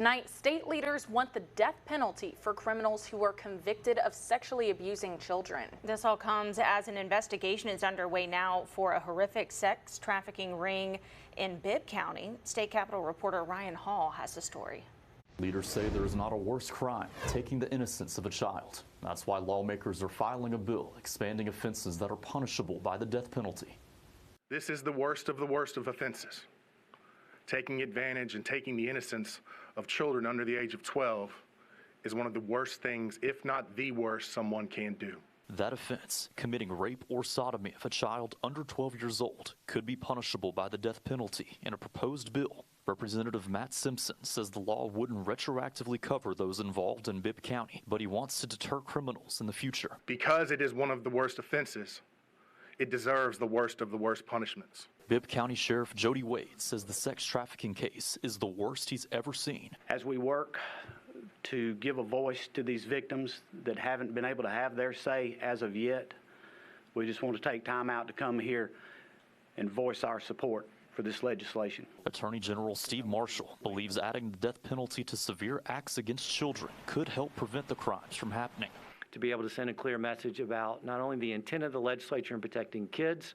Tonight, state leaders want the death penalty for criminals who are convicted of sexually abusing children. This all comes as an investigation is underway now for a horrific sex trafficking ring in Bibb County. State Capitol reporter Ryan Hall has the story. Leaders say there is not a worse crime, taking the innocence of a child. That's why lawmakers are filing a bill expanding offenses that are punishable by the death penalty. This is the worst of offenses. Taking advantage and taking the innocence of children under the age of 12 is one of the worst things, if not the worst, someone can do. That offense, committing rape or sodomy of a child under 12 years old, could be punishable by the death penalty in a proposed bill. Representative Matt Simpson says the law wouldn't retroactively cover those involved in Bibb County, but he wants to deter criminals in the future. Because it is one of the worst offenses, it deserves the worst of the worst punishments. Bibb County Sheriff Jody Wade says the sex trafficking case is the worst he's ever seen. As we work to give a voice to these victims that haven't been able to have their say as of yet, we just want to take time out to come here and voice our support for this legislation. Attorney General Steve Marshall believes adding the death penalty to severe acts against children could help prevent the crimes from happening. To be able to send a clear message about not only the intent of the legislature in protecting kids,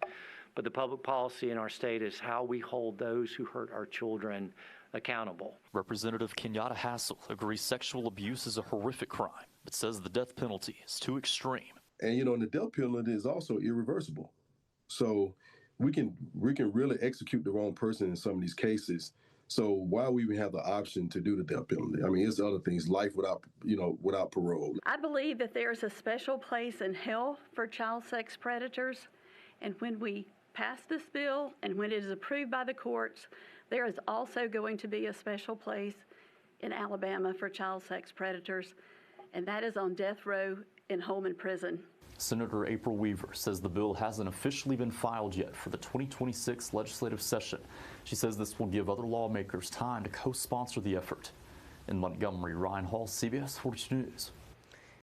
but the public policy in our state is how we hold those who hurt our children accountable. Representative Kenyatta Hassel agrees sexual abuse is a horrific crime, but says the death penalty is too extreme. And, and the death penalty is also irreversible. So we can really execute the wrong person in some of these cases. So why we even have the option to do the death penalty? I mean, it's other things, life without parole. I believe that there's a special place in hell for child sex predators. And when we pass this bill and when it is approved by the courts, there is also going to be a special place in Alabama for child sex predators, and that is on death row in home and prison. Senator April Weaver says the bill hasn't officially been filed yet for the 2026 legislative session. She says this will give other lawmakers time to co-sponsor the effort. In Montgomery, Ryan Hall, CBS 42 News.